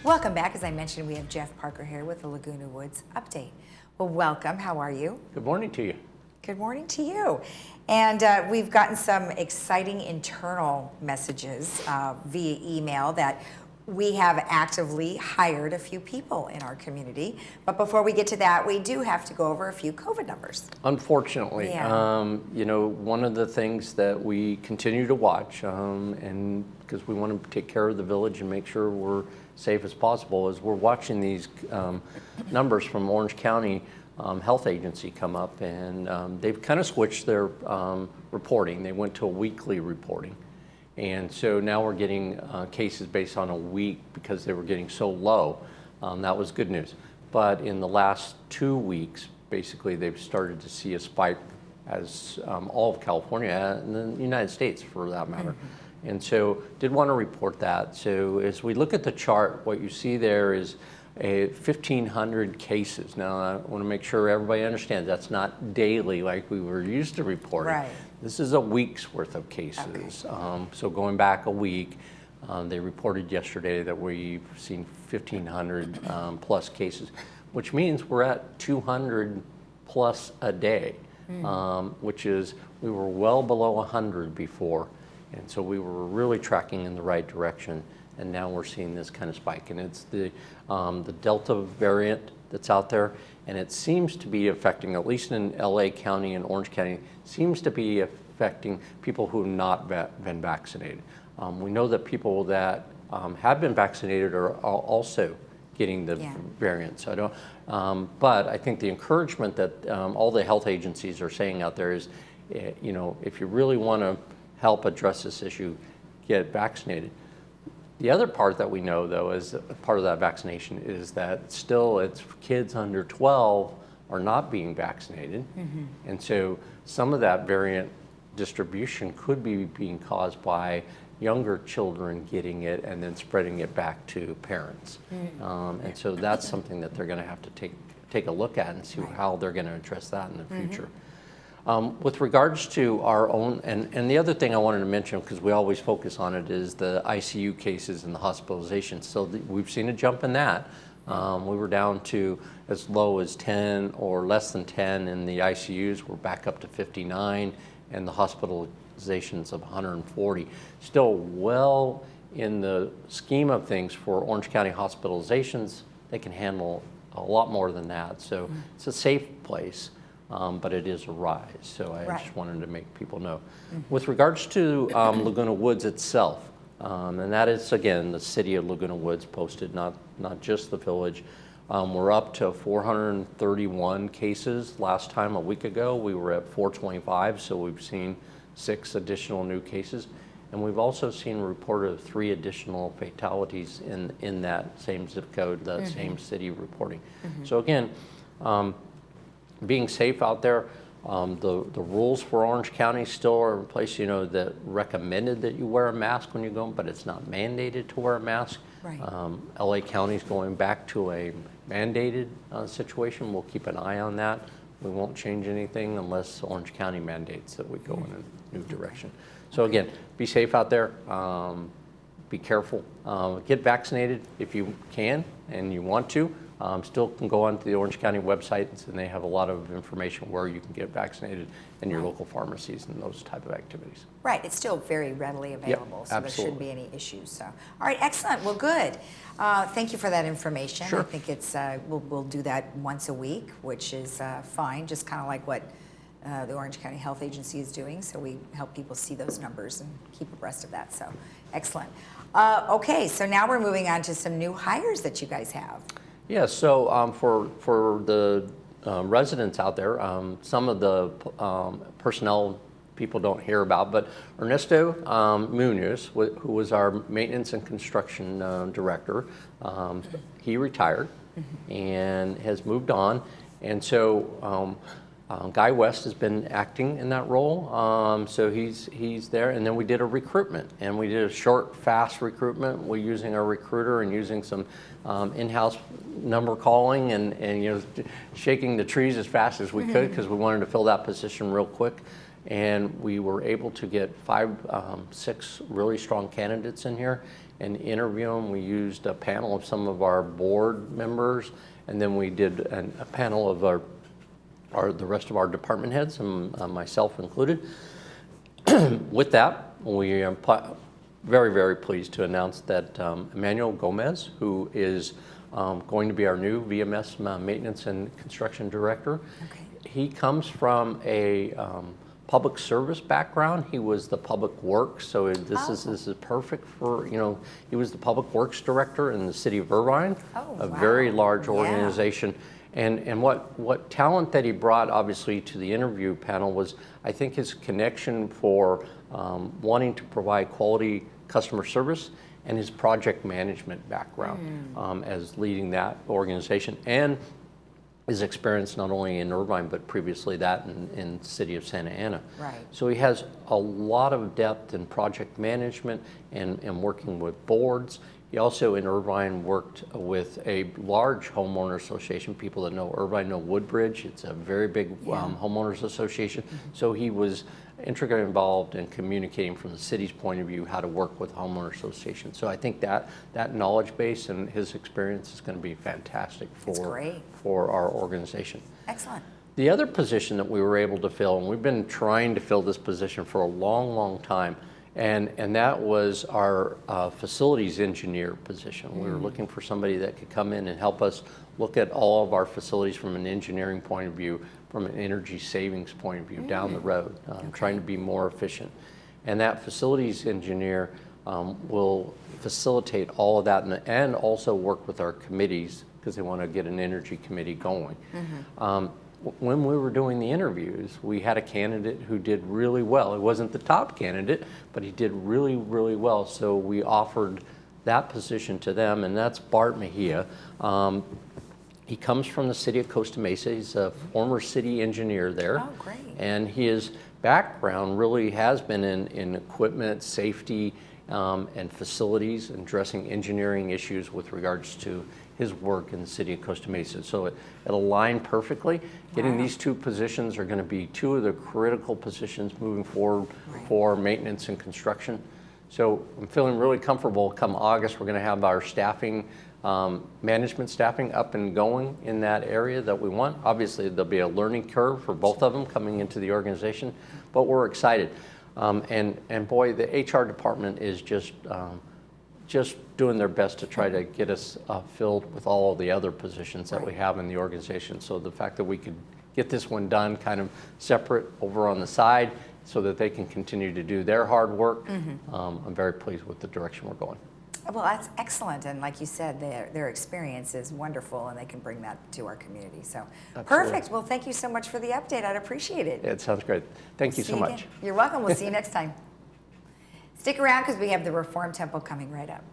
Welcome back. As I mentioned, we have Jeff Parker here with the Laguna Woods Update. Well, welcome. How are you? Good morning to you. Good morning to you. And we've gotten some exciting internal messages via email that we have actively hired a few people in our community. But before we get to that, we do have to go over a few COVID numbers. Unfortunately, Yeah. you know, one of the things that we continue to watch, and because we want to take care of the village and make sure we're safe as possible, is we're watching these numbers from Orange County Health Agency come up, and they've kind of switched their reporting. They went to a weekly reporting. And so now we're getting cases based on a week because they were getting so low. That was good news. But in the last 2 weeks, basically, they've started to see a spike as all of California and the United States, for that matter. Mm-hmm. And so did want to report that. So as we look at the chart, what you see there is 1,500 cases. Now, I want to make sure everybody understands that's not daily like we were used to reporting. Right. This is a week's worth of cases. Okay. So going back a week, they reported yesterday that we've seen 1,500 plus cases, which means we're at 200 plus a day, which is, we were well below 100 before. And so we were really tracking in the right direction. And now we're seeing this kind of spike. And it's the Delta variant that's out there. And it seems to be affecting, at least in LA County and Orange County, seems to be affecting people who have not been vaccinated. We know that people that have been vaccinated are also getting the variant. So I don't, but I think the encouragement that all the health agencies are saying out there is, you know, if you really want to help address this issue, get vaccinated. The other part that we know, though, is part of that vaccination is that still it's kids under 12 are not being vaccinated. Mm-hmm. And so some of that variant distribution could be being caused by younger children getting it and then spreading it back to parents. Mm-hmm. And so that's something that they're going to have to take a look at and see how they're going to address that in the future. With regards to our own, and the other thing I wanted to mention, because we always focus on it, is the ICU cases and the hospitalizations. So we've seen a jump in that. We were down to as low as 10 or less than 10 in the ICUs. We're back up to 59, and the hospitalizations of 140. Still well in the scheme of things for Orange County hospitalizations, they can handle a lot more than that. So it's a safe place. But it is a rise, so I just wanted to make people know. With regards to Laguna Woods itself, and that is, again, the city of Laguna Woods posted, not just the village. We're up to 431 cases. Last time, a week ago, we were at 425, so we've seen 6 additional new cases. And we've also seen a report of 3 additional fatalities in that same zip code, that same city reporting. So again, being safe out there. The rules for Orange County still are in place, you know, that recommended that you wear a mask when you go, but it's not mandated to wear a mask. Right. LA County's going back to a mandated situation. We'll keep an eye on that. We won't change anything unless Orange County mandates that we go in a new direction. So again, be safe out there. Be careful. Get vaccinated if you can and you want to. Still can go onto the Orange County website, and they have a lot of information where you can get vaccinated in your local pharmacies and those type of activities. Right, it's still very readily available, so absolutely. there shouldn't be any issues. So, all right, excellent. Well, good. Thank you for that information. Sure. I think it's we'll do that once a week, which is fine. Just kind of like what the Orange County Health Agency is doing. So we help people see those numbers and keep abreast of that. So, excellent. Okay, so now we're moving on to some new hires that you guys have. Yeah, so for the residents out there, some of the personnel people don't hear about, but Ernesto Munoz, who was our maintenance and construction director, he retired and has moved on. And so Guy West has been acting in that role, so he's there. And then we did a recruitment, and we did a short, fast recruitment. We're using our recruiter and using some in-house number calling and you know, shaking the trees as fast as we could, because we wanted to fill that position real quick. and we were able to get 6 really strong candidates in here and interview them. We used a panel of some of our board members, and then we did a panel of the rest of our department heads, and myself included. With that, we are very, very pleased to announce that Emmanuel Gomez, who is going to be our new VMS Maintenance and Construction Director. Okay. He comes from a public service background. He was the public works, so this is perfect for, he was the public works director in the city of Irvine, a very large organization. And what talent that he brought, obviously, to the interview panel was, I think, his connection for wanting to provide quality customer service, and his project management background as leading that organization, and his experience not only in Irvine, but previously that in the city of Santa Ana. Right. So he has a lot of depth in project management and working with boards. He also in Irvine worked with a large homeowner association. People that know Irvine know Woodbridge. It's a very big homeowners association. So he was intricately involved in communicating from the city's point of view how to work with homeowner associations. So I think that knowledge base and his experience is going to be fantastic for our organization. Excellent. The other position that we were able to fill, and we've been trying to fill this position for a long, long time, and that was our facilities engineer position. We were looking for somebody that could come in and help us look at all of our facilities from an engineering point of view, from an energy savings point of view down the road, trying to be more efficient. And that facilities engineer will facilitate all of that and also work with our committees because they want to get an energy committee going. When we were doing the interviews, we had a candidate who did really well. It wasn't the top candidate, but he did really, really well. So we offered that position to them, and that's Bart Mejia. He comes from the city of Costa Mesa. He's a former city engineer there. Oh, great. And his background really has been in equipment, safety, and facilities, and addressing engineering issues with regards to his work in the city of Costa Mesa. So it aligned perfectly. Getting these two positions are going to be two of the critical positions moving forward for maintenance and construction. So I'm feeling really comfortable. Come August, we're going to have our staffing, management staffing up and going in that area that we want. Obviously, there'll be a learning curve for both of them coming into the organization, but we're excited. And boy, the HR department is just doing their best to try to get us filled with all the other positions that we have in the organization. So the fact that we could get this one done kind of separate over on the side so that they can continue to do their hard work, I'm very pleased with the direction we're going. Well, that's excellent, and like you said, their experience is wonderful, and they can bring that to our community. So, perfect. Well, thank you so much for the update. I'd appreciate it. Yeah, it sounds great. Thank you so much. You're welcome. We'll see you next time. Stick around because we have the Reform Temple coming right up.